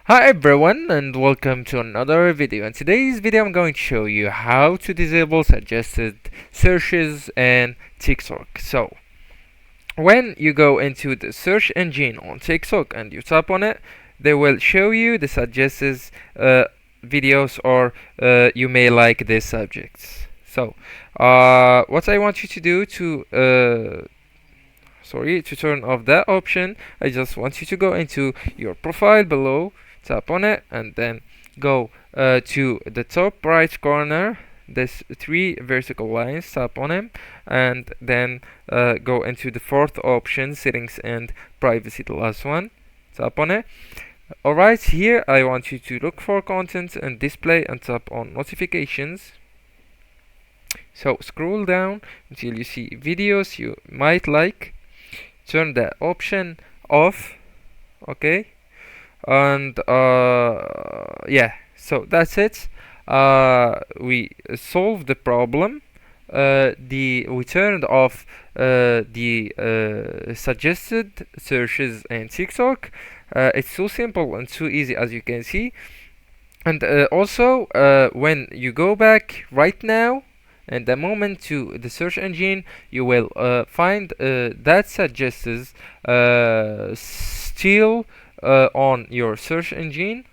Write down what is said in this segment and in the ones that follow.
Hi everyone and welcome to another video. In today's video I'm going to show you how to disable suggested searches in TikTok. So when you go into the search engine on TikTok and you tap on it, they will show you the suggested videos or you may like these subjects. So what I want you to do to turn off that option, I just want you to go into your profile below, tap on it, and then go to the top right corner. There's three vertical lines, tap on them, and then go into the fourth option, settings and privacy, the last one, tap on it. Alright, here I want you to look for content and display and tap on notifications. So scroll down until you see videos you might like, turn that option off, okay, and yeah, so that's it. We solved the problem. We turned off the suggested searches in TikTok. It's so simple and so easy, as you can see. And also when you go back right now and the moment to the search engine, you will find that suggests still on your search engine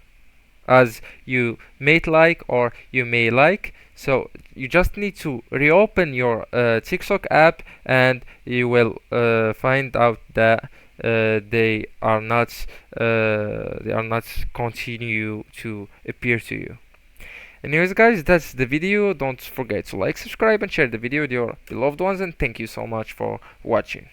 as you may like or you may like. So you just need to reopen your TikTok app and you will find out that they are not continue to appear to you. Anyways guys, that's the video. Don't forget to like, subscribe and share the video with your beloved ones, and thank you so much for watching.